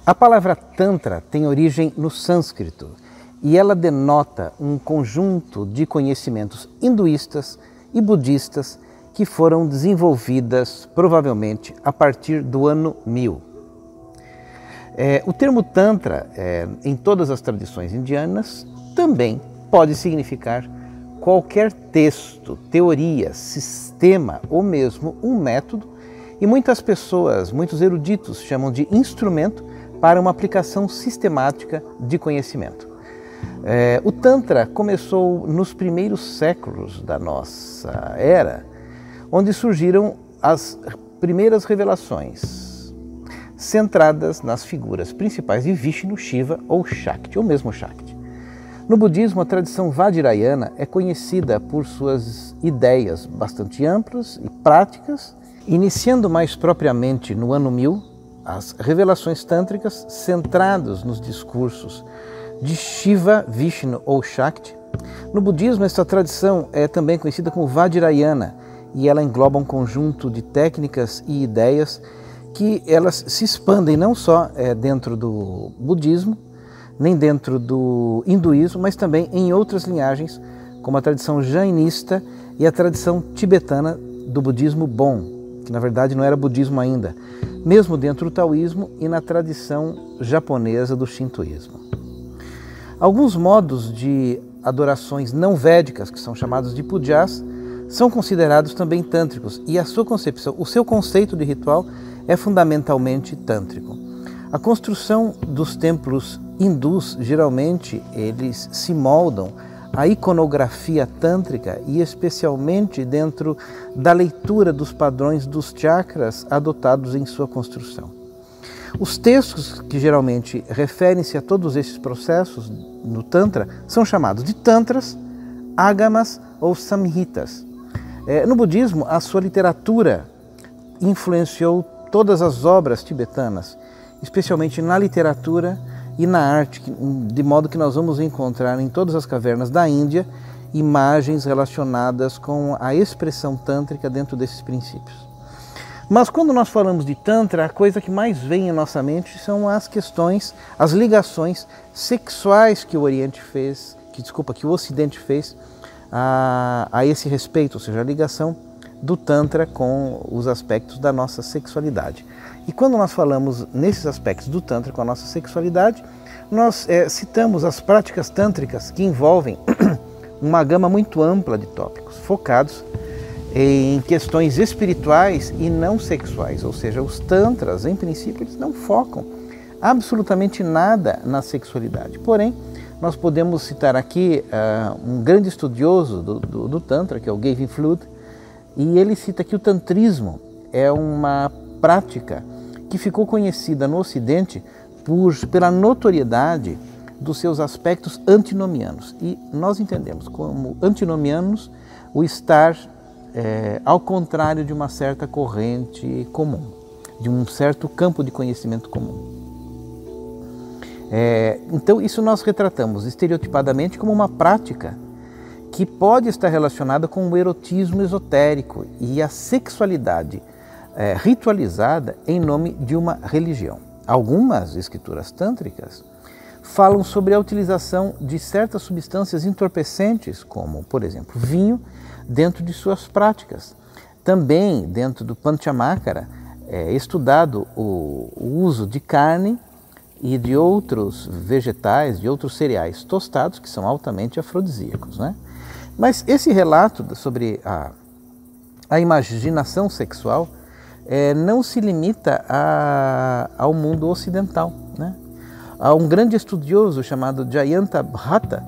A palavra Tantra tem origem no sânscrito e ela denota um conjunto de conhecimentos hinduístas e budistas que foram desenvolvidas provavelmente a partir do ano 1000. O termo Tantra, em todas as tradições indianas, também pode significar qualquer texto, teoria, sistema ou mesmo um método, e muitas pessoas, muitos eruditos, chamam de instrumento para uma aplicação sistemática de conhecimento. O Tantra começou nos primeiros séculos da nossa era, onde surgiram as primeiras revelações, centradas nas figuras principais de Vishnu, Shiva ou Shakti, ou mesmo Shakti. No budismo, a tradição Vajrayana é conhecida por suas ideias bastante amplas e práticas, iniciando mais propriamente no ano 1000, as revelações tântricas centradas nos discursos de Shiva, Vishnu ou Shakti. No budismo, essa tradição é também conhecida como Vajrayana e ela engloba um conjunto de técnicas e ideias que elas se expandem não só dentro do budismo, nem dentro do hinduísmo, mas também em outras linhagens, como a tradição jainista e a tradição tibetana do budismo Bon, que na verdade não era budismo ainda, mesmo dentro do taoísmo e na tradição japonesa do shintoísmo. Alguns modos de adorações não védicas, que são chamados de pujas, são considerados também tântricos e a sua concepção, o seu conceito de ritual é fundamentalmente tântrico. A construção dos templos hindus, geralmente, eles se moldam à iconografia tântrica e especialmente dentro da leitura dos padrões dos chakras adotados em sua construção. Os textos que geralmente referem-se a todos esses processos no Tantra são chamados de Tantras, Agamas ou Samhitas. No budismo, a sua literatura influenciou todas as obras tibetanas, especialmente na literatura e na arte, de modo que nós vamos encontrar em todas as cavernas da Índia imagens relacionadas com a expressão tântrica dentro desses princípios. Mas quando nós falamos de Tantra, a coisa que mais vem em nossa mente são as questões, as ligações sexuais que o Ocidente fez a esse respeito, ou seja, a ligação do Tantra com os aspectos da nossa sexualidade. E quando nós falamos nesses aspectos do Tantra com a nossa sexualidade, nós citamos as práticas tântricas que envolvem uma gama muito ampla de tópicos, focados em questões espirituais e não sexuais, ou seja, os tantras, em princípio, eles não focam absolutamente nada na sexualidade. Porém, nós podemos citar aqui um grande estudioso do Tantra, que é o Gavin Flood, e ele cita que o tantrismo é uma prática que ficou conhecida no Ocidente pela notoriedade dos seus aspectos antinomianos. E nós entendemos como antinomianos o estar ao contrário de uma certa corrente comum, de um certo campo de conhecimento comum. Então isso nós retratamos estereotipadamente como uma prática que pode estar relacionada com o erotismo esotérico e a sexualidade ritualizada em nome de uma religião. Algumas escrituras tântricas falam sobre a utilização de certas substâncias entorpecentes, como, por exemplo, vinho, dentro de suas práticas. Também, dentro do Panchamakara, é estudado o uso de carne e de outros vegetais, de outros cereais tostados, que são altamente afrodisíacos, né? Mas esse relato sobre a imaginação sexual não se limita ao mundo ocidental, né? Há um grande estudioso chamado Jayanta Bhatta,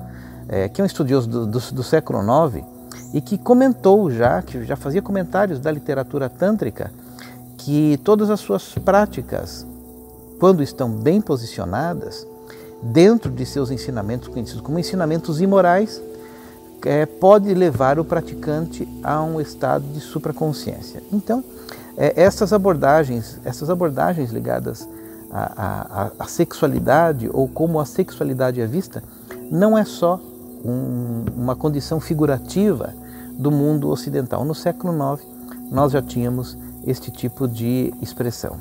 que é um estudioso do século IX, e que comentou que já fazia comentários da literatura tântrica, que todas as suas práticas, quando estão bem posicionadas, dentro de seus ensinamentos conhecidos como ensinamentos imorais, pode levar o praticante a um estado de supraconsciência. Então, essas abordagens ligadas à sexualidade, ou como a sexualidade é vista, não é só uma condição figurativa do mundo ocidental. No século IX, nós já tínhamos este tipo de expressão.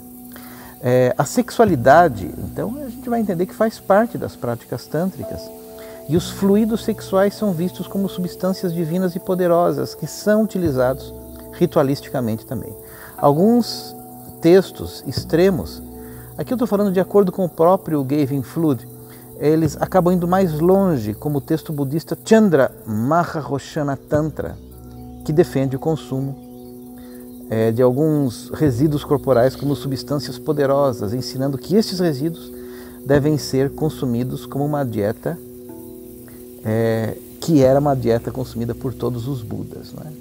A sexualidade, então, a gente vai entender que faz parte das práticas tântricas. E os fluidos sexuais são vistos como substâncias divinas e poderosas que são utilizados ritualisticamente também. Alguns textos extremos, aqui eu estou falando de acordo com o próprio Gavin Flood, eles acabam indo mais longe, como o texto budista Chandra Maharoshana Tantra, que defende o consumo de alguns resíduos corporais como substâncias poderosas, ensinando que estes resíduos devem ser consumidos como uma dieta que era uma dieta consumida por todos os Budas, não é?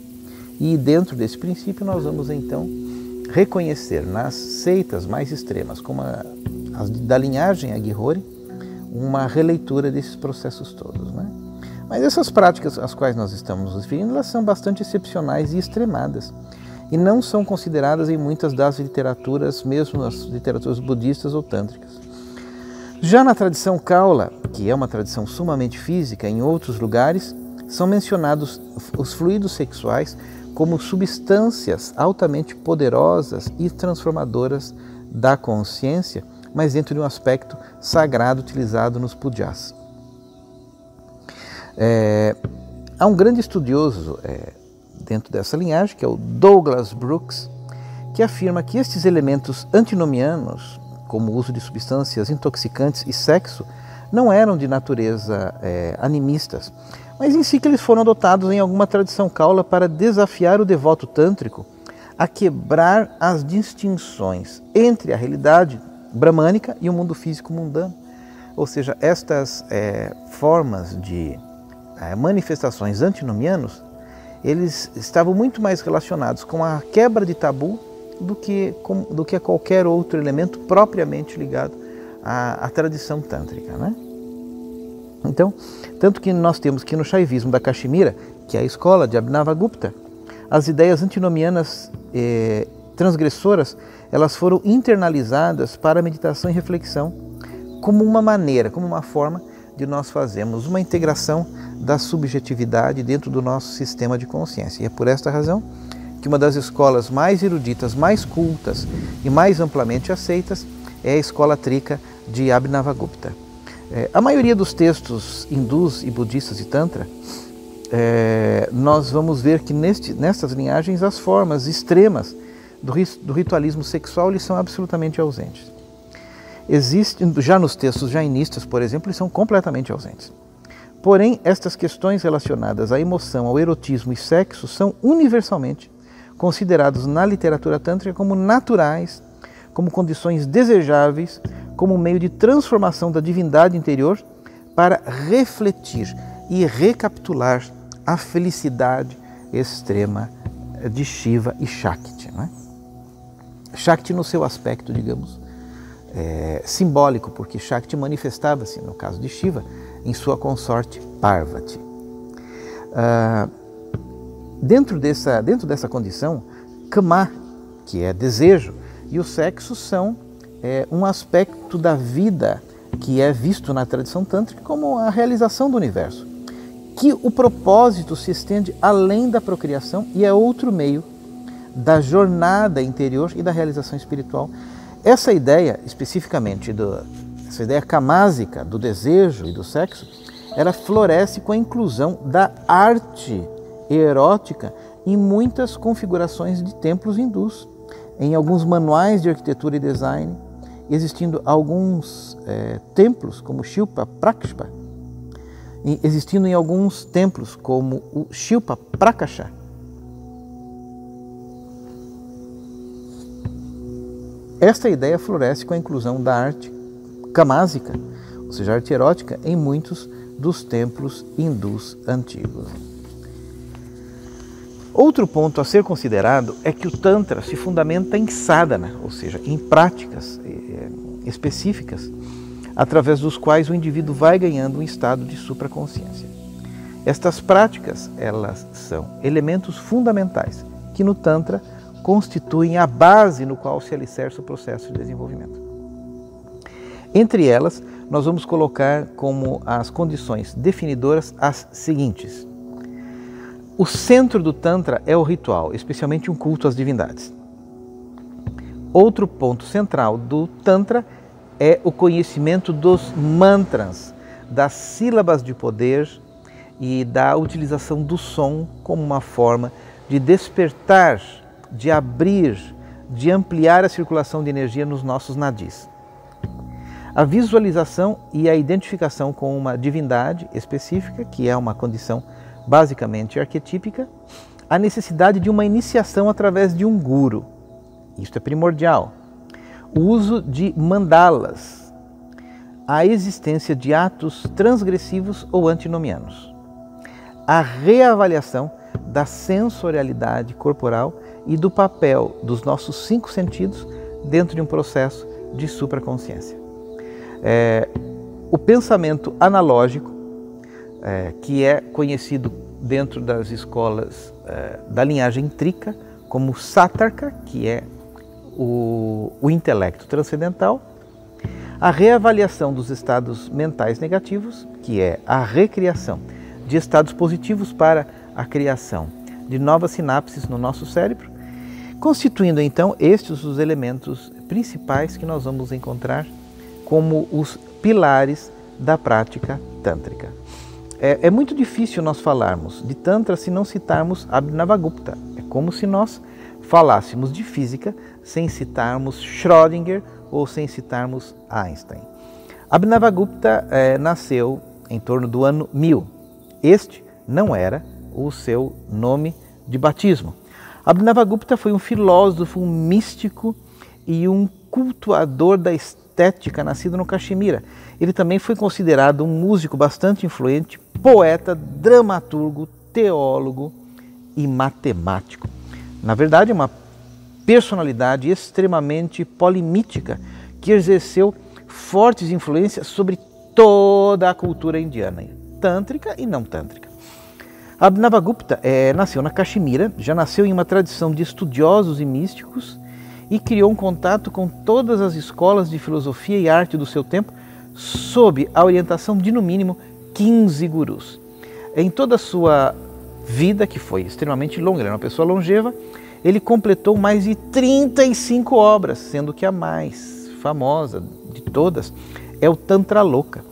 E dentro desse princípio nós vamos então reconhecer nas seitas mais extremas, como as da linhagem Aghori, uma releitura desses processos todos, né? Mas essas práticas às quais nós estamos nos referindo, elas são bastante excepcionais e extremadas, e não são consideradas em muitas das literaturas, mesmo nas literaturas budistas ou tântricas. Já na tradição Kaula, que é uma tradição sumamente física, em outros lugares, são mencionados os fluidos sexuais como substâncias altamente poderosas e transformadoras da consciência, mas dentro de um aspecto sagrado utilizado nos pujas. Há um grande estudioso dentro dessa linhagem, que é o Douglas Brooks, que afirma que estes elementos antinomianos, como o uso de substâncias intoxicantes e sexo, não eram de natureza animistas, mas em si que eles foram adotados em alguma tradição Kaula para desafiar o devoto tântrico a quebrar as distinções entre a realidade brahmânica e o mundo físico mundano. Ou seja, estas formas de manifestações antinomianos, eles estavam muito mais relacionados com a quebra de tabu do que a qualquer outro elemento propriamente ligado à tradição tântrica, né? Então, tanto que nós temos que no Shaivismo da Caxemira, que é a escola de Abhinavagupta, as ideias antinomianas transgressoras, elas foram internalizadas para a meditação e reflexão como uma maneira, como uma forma de nós fazermos uma integração da subjetividade dentro do nosso sistema de consciência. E é por esta razão que uma das escolas mais eruditas, mais cultas e mais amplamente aceitas é a escola trika de Abhinavagupta. A maioria dos textos hindus e budistas e tantra, nós vamos ver que nestas linhagens as formas extremas do ritualismo sexual eles são absolutamente ausentes. Já nos textos jainistas, por exemplo, eles são completamente ausentes. Porém, estas questões relacionadas à emoção, ao erotismo e sexo são universalmente considerados na literatura tântrica como naturais, como condições desejáveis, como meio de transformação da divindade interior para refletir e recapitular a felicidade extrema de Shiva e Shakti, não é? Shakti no seu aspecto, digamos, simbólico, porque Shakti manifestava-se, no caso de Shiva, em sua consorte Parvati. Dentro dessa condição, Kama, que é desejo, e o sexo são um aspecto da vida que é visto na tradição tântrica como a realização do universo, que o propósito se estende além da procriação e é outro meio da jornada interior e da realização espiritual. Essa ideia, especificamente, essa ideia camásica do desejo e do sexo, ela floresce com a inclusão da arte erótica em muitas configurações de templos hindus, em alguns manuais de arquitetura e design, existindo alguns templos como Shilpa Prakshpa, existindo em alguns templos como o Shilpa Prakasha. Esta ideia floresce com a inclusão da arte camásica, ou seja, arte erótica, em muitos dos templos hindus antigos. Outro ponto a ser considerado é que o Tantra se fundamenta em sadhana, ou seja, em práticas específicas, através dos quais o indivíduo vai ganhando um estado de supraconsciência. Estas práticas, elas são elementos fundamentais que no Tantra constituem a base no qual se alicerça o processo de desenvolvimento. Entre elas, nós vamos colocar como as condições definidoras as seguintes. O centro do Tantra é o ritual, especialmente um culto às divindades. Outro ponto central do Tantra é o conhecimento dos mantras, das sílabas de poder e da utilização do som como uma forma de despertar, de abrir, de ampliar a circulação de energia nos nossos nadis. A visualização e a identificação com uma divindade específica, que é uma condição basicamente arquetípica, a necessidade de uma iniciação através de um guru. Isto é primordial. O uso de mandalas, a existência de atos transgressivos ou antinomianos, a reavaliação da sensorialidade corporal e do papel dos nossos 5 sentidos dentro de um processo de supraconsciência. O pensamento analógico, que é conhecido dentro das escolas da linhagem Trika como Sattvarka, que é o intelecto transcendental, a reavaliação dos estados mentais negativos, que é a recriação de estados positivos para a criação de novas sinapses no nosso cérebro, constituindo então estes os elementos principais que nós vamos encontrar como os pilares da prática tântrica. É muito difícil nós falarmos de Tantra se não citarmos Abhinavagupta. É como se nós falássemos de física sem citarmos Schrödinger ou sem citarmos Einstein. Abhinavagupta nasceu em torno do ano 1000. Este não era o seu nome de batismo. Abhinavagupta foi um filósofo, um místico e um cultuador da estética nascido no Caxemira. Ele também foi considerado um músico bastante influente, poeta, dramaturgo, teólogo e matemático. Na verdade, é uma personalidade extremamente polimítica que exerceu fortes influências sobre toda a cultura indiana, tântrica e não tântrica. Abhinavagupta nasceu na Caxemira, já nasceu em uma tradição de estudiosos e místicos e criou um contato com todas as escolas de filosofia e arte do seu tempo, sob a orientação de, no mínimo, 15 gurus. Em toda a sua vida, que foi extremamente longa, ele era uma pessoa longeva, ele completou mais de 35 obras, sendo que a mais famosa de todas é o Tantraloka.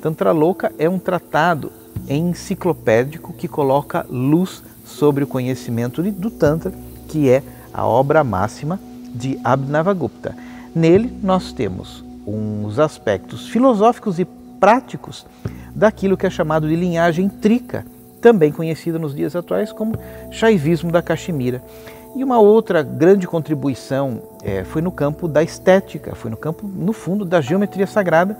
Tantraloka é um tratado enciclopédico que coloca luz sobre o conhecimento do Tantra, que é a obra máxima de Abhinavagupta. Nele nós temos uns aspectos filosóficos e práticos daquilo que é chamado de linhagem Trika, também conhecida nos dias atuais como Shaivismo da Caxemira. E uma outra grande contribuição foi no campo da estética, foi no campo, no fundo, da geometria sagrada,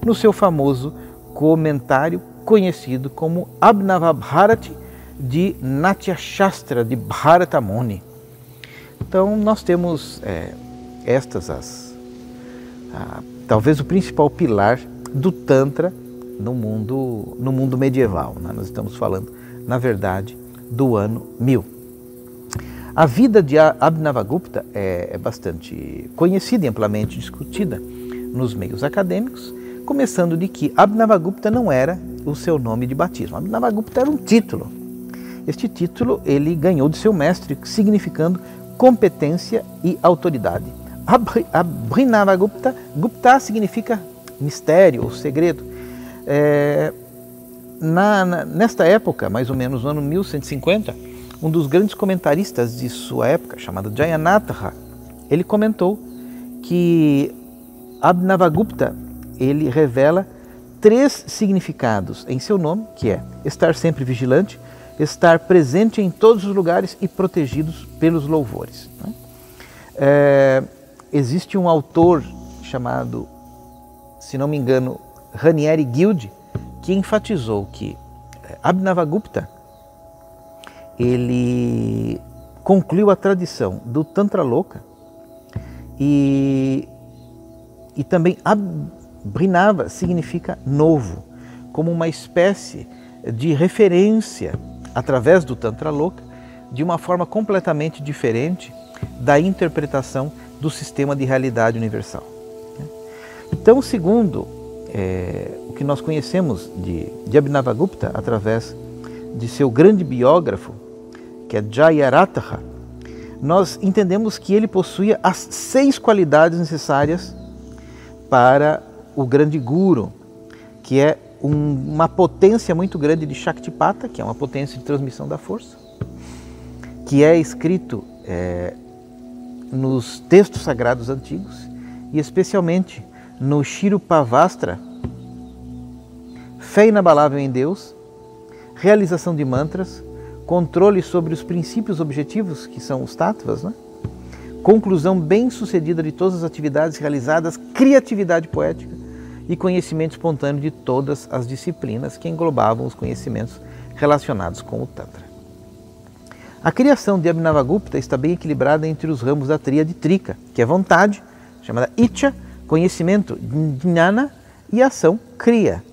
no seu famoso comentário conhecido como Abhinavabharati de Natya Shastra de Bharata Muni. Então nós temos talvez o principal pilar do Tantra no mundo medieval. Né? Nós estamos falando, na verdade, do ano 1000. A vida de Abhinavagupta é bastante conhecida e amplamente discutida nos meios acadêmicos, começando de que Abhinavagupta não era o seu nome de batismo. Abhinavagupta era um título. Este título ele ganhou de seu mestre, significando competência e autoridade. Abhinavagupta, Gupta significa mistério ou segredo. Nesta época, mais ou menos no ano 1150, um dos grandes comentaristas de sua época, chamado Jayanatha, ele comentou que Abhinavagupta ele revela 3 significados em seu nome, que é estar sempre vigilante, estar presente em todos os lugares e protegidos pelos louvores. Existe um autor chamado, se não me engano, Ranieri Guilde, que enfatizou que Abhinavagupta ele concluiu a tradição do Tantraloka e também Abhinava significa novo, como uma espécie de referência através do Tantraloka de uma forma completamente diferente da interpretação do sistema de realidade universal. Então, segundo o que nós conhecemos de Abhinavagupta através de seu grande biógrafo, que é Jayaratha, nós entendemos que ele possuía as 6 qualidades necessárias para o grande Guru, que é uma potência muito grande de Shaktipata, que é uma potência de transmissão da força, que é escrito nos textos sagrados antigos e especialmente no Shirupavastra, fé inabalável em Deus, realização de mantras, controle sobre os princípios objetivos, que são os tattvas, né? Conclusão bem-sucedida de todas as atividades realizadas, criatividade poética e conhecimento espontâneo de todas as disciplinas que englobavam os conhecimentos relacionados com o Tantra. A criação de Abhinavagupta está bem equilibrada entre os ramos da tríade Trika, que é vontade, chamada Icha, conhecimento Jnana e ação Kriya.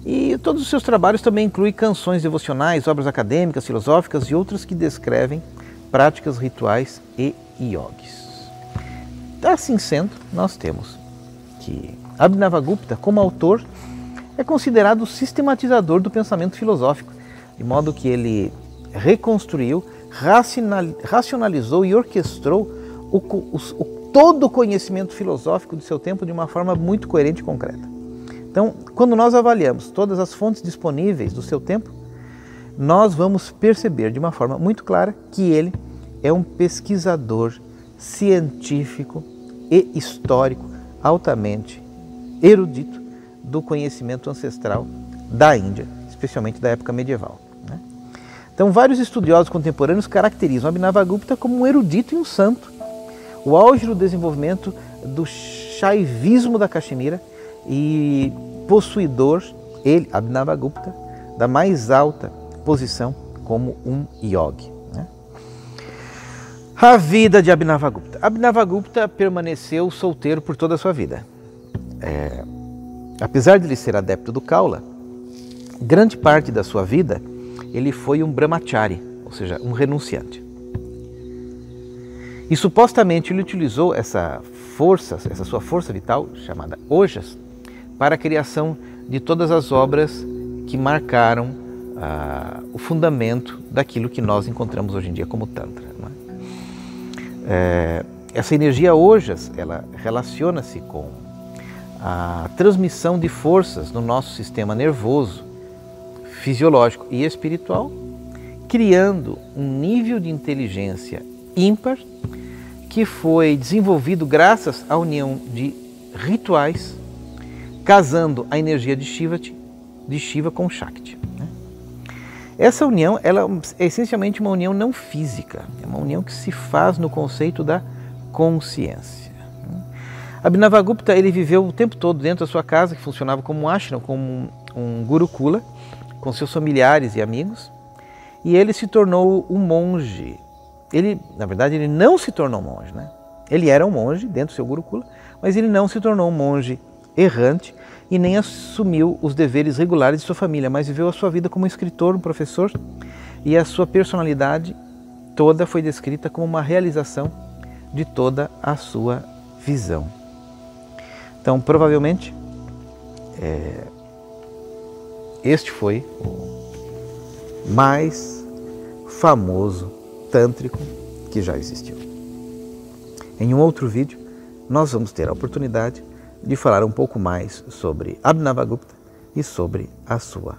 E todos os seus trabalhos também incluem canções devocionais, obras acadêmicas, filosóficas e outras que descrevem práticas rituais e yogis. Assim sendo, nós temos que Abhinavagupta, como autor, é considerado o sistematizador do pensamento filosófico, de modo que ele reconstruiu, racionalizou e orquestrou todo o conhecimento filosófico do seu tempo de uma forma muito coerente e concreta. Então, quando nós avaliamos todas as fontes disponíveis do seu tempo, nós vamos perceber de uma forma muito clara que ele é um pesquisador científico e histórico altamente erudito do conhecimento ancestral da Índia, especialmente da época medieval. Então, vários estudiosos contemporâneos caracterizam Abhinavagupta como um erudito e um santo, o auge do desenvolvimento do Shaivismo da Caxemira e possuidor, ele, Abhinavagupta, da mais alta posição como um yogi. A vida de Abhinavagupta. Abhinavagupta permaneceu solteiro por toda a sua vida. Apesar de ele ser adepto do Kaula, grande parte da sua vida ele foi um brahmachari, ou seja, um renunciante. E supostamente ele utilizou essa sua força vital, chamada Ojas, para a criação de todas as obras que marcaram o fundamento daquilo que nós encontramos hoje em dia como Tantra. Essa energia Ojas, ela relaciona-se com a transmissão de forças no nosso sistema nervoso, fisiológico e espiritual, criando um nível de inteligência ímpar que foi desenvolvido graças à união de rituais, casando a energia de Shiva com Shakti. Essa união ela é essencialmente uma união não física, é uma união que se faz no conceito da consciência. Abhinavagupta ele viveu o tempo todo dentro da sua casa, que funcionava como um ashram, como um gurukula, com seus familiares e amigos, e ele se tornou um monge. Na verdade, ele não se tornou monge, né? Ele era um monge dentro do seu gurukula, mas ele não se tornou um monge errante e nem assumiu os deveres regulares de sua família, mas viveu a sua vida como um escritor, um professor, e a sua personalidade toda foi descrita como uma realização de toda a sua visão. Então, provavelmente, este foi o mais famoso tântrico que já existiu. Em um outro vídeo, nós vamos ter a oportunidade de falar um pouco mais sobre Abhinavagupta e sobre a sua